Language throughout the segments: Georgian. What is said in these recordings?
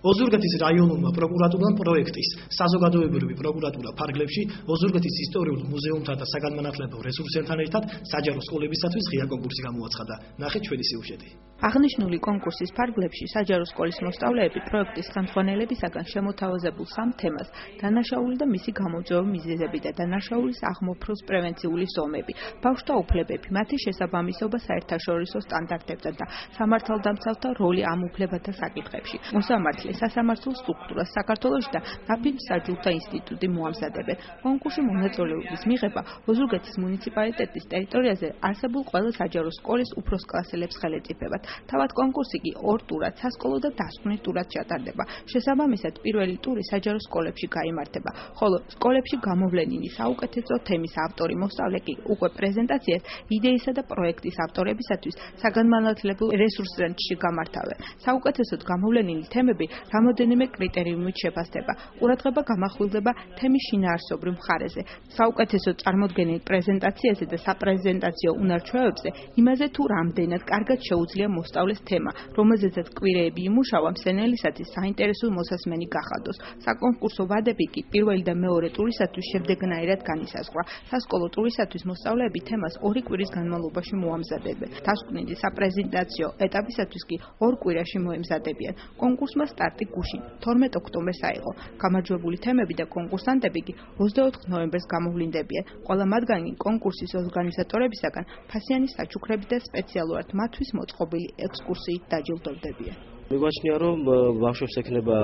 ოზურგეთის რაიონულმა პროკურატურამ პროექტის საზოგადოებრივი პროკურატურა ფარგლებში ოზურგეთის ისტორიულ მუზეუმთან და საგანმანათლებლო რესურსებთან ერთად საჯარო სკოლებისათვის ღია კონკურსი გამოაცხადა. ნახეთ ჩვენი სიუჟეტი. აღნიშნული კონკურსის ფარგლებში საჯარო სკოლის მოსწავლეები პროექტის ხელმძღვანელებისაგან შემოთავაზებულ სამ თემას დანაშაული და მისი გამოწვევა მიზეზები და დანაშაულის აღმოფროს პრევენციული ზომები, ბავშვთა უფლებები, მათი შესაბამისობა საერთაშორისო სტანდარტებთან და სამართალდამცავთა როლი ამ უფლებათა საკითხებში. მოსამართლე სასამართლო სტრუქტურას საქართველოში და ნაფილმსაჯულთა ინსტიტუტი მოამზადებენ. კონკურსში მონაწილეობის მიღება ოზურგეთის მუნიციპალიტეტის ტერიტორიაზე არსებულ ყველა საჯარო სკოლის უფროს კლასელებს ხელეწიფებათ. თავად კონკურსი კი ორ ტურად, სასკოლო და დასკვნით ტურად ჩატარდება. შესაბამისად, პირველი ტური საჯარო სკოლებში გაიმართება, ხოლო სკოლებში გამოვლენილი საუკეთესო თემის ავტორი მოსწავლე კი უკვე პრეზენტაციას იდეისა და პროექტის ავტორებისათვის საგანმანათლებლო რესურსცენტრში გამართავენ. საუკეთესოდ გამოვლენილი თემები რამოდენიმე კრიტერიუმით შეფასდება. ყურადღება გამახვილდება თემის შინაარსობრივ მხარეზე, საუკეთესო წარმოდგენილ პრეზენტაციაზე და საპრეზენტაციო უნარჩვევებზე, იმაზე თუ რამდენად კარგად შეუძლია მოსწავლეს თემა, რომელზეც კვირეები იმუშავა მსენელისათვის საინტერესო მოსასმენი გახადოს. საკონკურსო ვადები კი პირველი და მეორე ტურისათვის შემდეგნაირად განისაზღვრა. სასკოლო ტურისათვის მოსწავლეები თემას 2 კვირის განმავლობაში მოამზადებენ. დასკვნილი საპრეზენტაციო ეტაპისათვის კი 2 კვირაში მოემზადებიან. კონკურსმა სტარტი გუშინ 12 ოქტომბერს აიღო. გამარჯვებული თემები და კონკურსანტები კი 24 ნოემბერს გამოვლინდებიან. ყველა მათგანი კონკურსის ორგანიზატორებისაგან ფასიანი საჩუქრებით და სპეციალურად მათთვის მოწყობილი ექსკურსიით დაჯილდოვდებიან. მიგვაჩნია, რომ ბავშვებს ექნება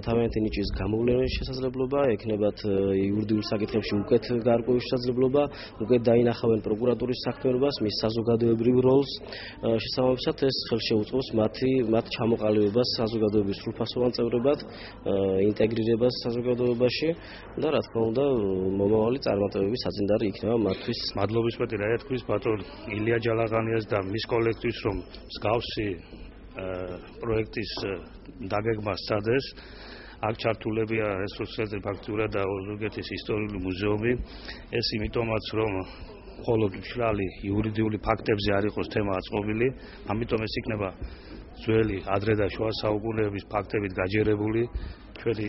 თავიანთი ნიჭის გამოვლენის შესაძლებლობა, ექნებათ იურიდიულ საკითხებში უკეთ გარკვევის შესაძლებლობა, უკეთ დაინახავენ პროკურატურის საქმიანობას, მის საზოგადოებრივ როლს. შესაბამისად, ეს ხელშეუწყობს მათ ჩამოყალიბებას საზოგადოების სრულფასოვან წევრებად, ინტეგრირებას საზოგადოებაში და რა თქმა უნდა, მომავალი წარმატებების საძინდარი იქნება მათთვის. მადლობისმეტი რა ეთქვის ბატონ ილია ჯალაღანიას და მის კოლექტივს, რომ მსგავსი პროექტის დაგეგმა სცადეს. აქ ჩართულებია რესურსცენტრი ფაქტურად და ოზურგეთის ისტორიული მუზეუმი. ეს იმიტომაც, რომ მხოლოდ მშრალი იურიდიული ფაქტებზე არ იყოს თემა აწყობილი, ამიტომ ეს იქნება ძველი ადრე და შუა საუკუნეების ფაქტებით გაჯერებული ჩვენი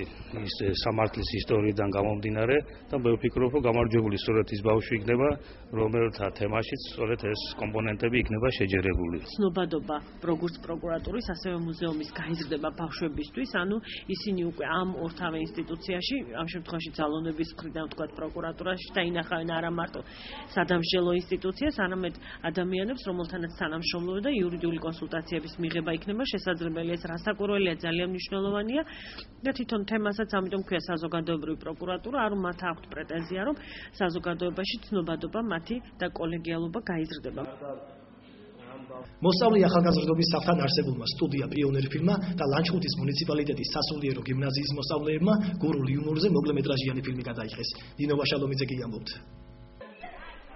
სამართლის ისტორიიდან გამომდინარე და მე ვფიქრობ, რომ გამარჯვებული სწორედ ის ბავშვი იქნება, რომელთა თემაშიც სწორედ ეს კომპონენტები იქნება შეჯერებული. ცნობადობა როგორც პროკურატურის, ასევე მუზეუმის გაიზრდება ბავშვებისთვის, ანუ ისინი უკვე ამ ორთავე ინსტიტუციაში, ამ შემთხვევაში ძალოვნების მხრიდან ვთქვათ პროკურატურაში დაინახავენ არა მარტო სადამსჯელო ინსტიტუციას, არამედ ადამიანებს, რომელთანაც თანამშრომლობა და იურიდიული კონსულტაციების მიღება იქნება შესაძლებელი. ეს რასაკვირველია, ძალიან მნიშვნელოვანია და თვითონ თემასაც ამიტომ ქვია საზოგადოებრივი პროკურატურა, რომ მათ აქვთ პრეტენზია, რომ საზოგადოებაში ცნობადობა მათი და კოლეგიალობა გაიზრდება. მოსწავლე ახალგაზრდობის საფთან არსებულმა სტუდია პიონერი ფილმმა და ლანჩხუთის მუნიციპალიტეტის სასულიერო გიმნაზიის მოსწავლეებმა გურულ იუმორზე მოკლემეტრაჟიანი ფილმი გადაიღეს. დინო ვაშალომიძე კი ამბობთ.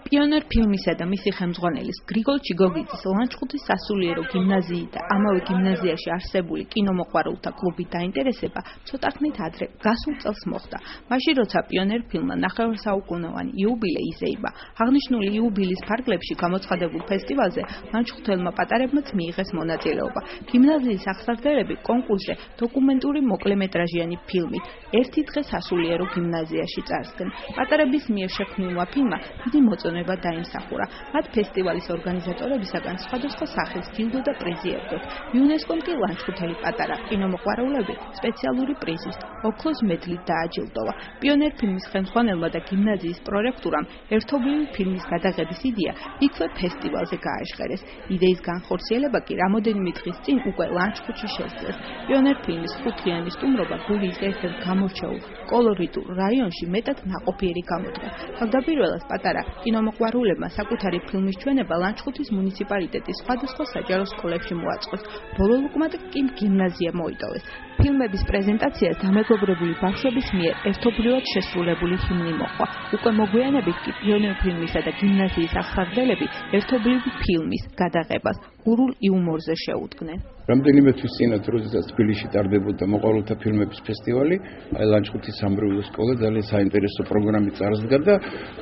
პიონერ ფილმისა და მისი ხელმძღვანელის გრიგოლ ჩიგოგიძის ლანჩხუთის სასულიერო გიმნაზიით და ამავე გიმნაზიაში არსებული კინომოყვარულთა კლუბის დაინტერესება ცოტა ხნით ადრე გასულ წელს მოხდა. მაშინ როცა პიონერ ფილმმა ნახევარსაუკუნოვანი იუბილეი იზეება, აღნიშნული იუბილეის ფარგლებში გამოცხადებულ ფესტივალზე ლანჩხუთელმა პატარებმაც მიიღეს მონაწილეობა. გიმნაზიის აღსარდელები კონკურსზე დოკუმენტური მოკლემეტრაჟიანი ფილმით ერთი დღე სასულიერო გიმნაზიაში წარსდგნენ. პატარების მიერ შექმნილმა ფილმმა დიდი მოწონება დაიმსახურა. მათ ფესტივალის ორგანიზატორებისაგან სხვადასხვა სახის ჯილდო და პრიზი ერგოთ. იუნესკომ კი ლანჩხუთელი პატარა კინომოყვარულები სპეციალური პრიზით, ოქროს მედლით დააჯილდოვა. პიონერ ფილმის ხელმძღვანელმა და გიმნაზიის პრორექტორამ ერთობლივი ფილმის გადაღების იდეა იქვე ფესტივალზე გააჟღერეს. იდეის განხორციელება კი რამოდენიმე დღის წინ უკვე ლანჩხუთში შესძლეს. პიონერ ფილმის 5-იანი სტუმრობა გურიის ერთ-ერთ გამორჩეულ კოლორიტულ რაიონში მეტად ნაყოფიერი გამოდგა. თავდაპირველად პატარა კინომოყვარულებმა საკუთარი ფილმის ჩვენება ლანჩხუთის მუნიციპალიტეტის სხვადასხვა საჯარო სკოლებში მოაწყოს. ბოლო ლუკმად კი გიმნაზია მოიტოვეს. ფილმების პრეზენტაციას დამეგობრებული ბავშვების მიერ ერთობლივად შესრულებული ჰიმნი მოყვა. უკვე მოგვიანებით კი პიონერ ფილმისა და გიმნაზიის ახსარდელები ერთობლივი ფილმის გადაღებას გურულ იუმორზე შეუდგნენ. რამდენიმე თვის წინათ, როდესაც თბილისში ტარდებოდა მოყვარულთა ფილმების ფესტივალი, აი ლანჩხუთის სამბრევლო სკოლა ძალიან საინტერესო პროგრამით წარსდგა და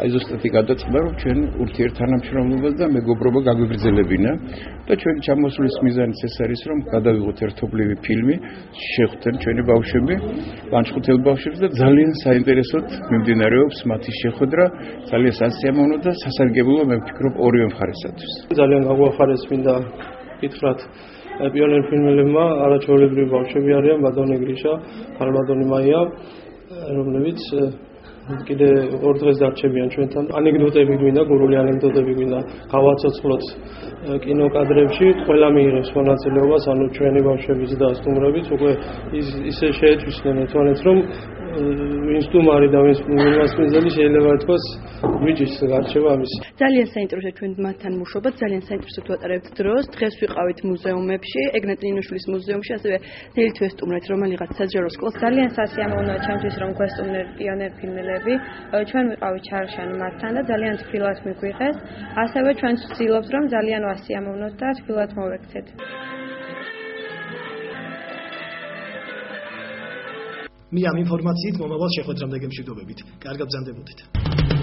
აი ზუსტად გადაწყდა, რომ ჩვენ ურთიერთთანამშრომლობა და მეგობრობა გაგვიგრძელებინა და ჩვენი ჩამოსვლის მიზანიც ეს არის, რომ გადავიღოთ ერთობლივი ფილმი, შეხვდნენ ჩვენი ბავშვები, ლანჩხუთელ ბავშვებს და ძალიან საინტერესოდ მიმდინარეობს მათი შეხვედრა, ძალიან სასიამოვნო და სასარგებლო მე ვფიქრობ ორივე მხარესათვის. ძალიან გაგვახარეს მინდა გითხრათ პიონერ ფილმელებმა არაჩვეულებრივი ბავშვები არიან ბატონი გრიშა, ხარბატონი მაია, რომლებიც კიდე ორ დღეს დარჩებიან ჩვენთან. ანეკდოტები გვინდა, გურული ანეკდოტები გვინდა, გავაცოცხლოთ კინოკადრებში, ყველა მიიღებს მონაწილეობას, ანუ ჩვენი ბავშვებიც და სტუმრებიც უკვე ისე შეეთვისნენ ერთმანეთს, რომ ვინც სტუმარი და ვინც მიმასპინძელი შეიძლება ითქვას ვიჯის გარჩევა ამის. ძალიან საინტერესოა ჩვენ მათთან მუშაობა, ძალიან საინტერესოდ ვატარებთ დროს. დღეს ვიყავით მუზეუმებში, ეგნატ ნინოშვილის მუზეუმში, ასევე თელი თვე სტუმრეთ რომელიღაც საჯარო სკოლას. ძალიან სასიამოვნოა ჩემთვის რომ გვესტუმრეთ პიონერ ფილმელები. ჩვენ ვიყავით ჩარშანი მათთან და ძალიან თბილად მიგვიღეს. ასევე ჩვენ ვცდილობთ რომ ძალიან ვასიამოვნოთ და თბილად მოვექცეთ. მე ამ ინფორმაციით მომავალ შეხვედრამდე გემშვიდობებით. კარგად ბრძანდებოდეთ.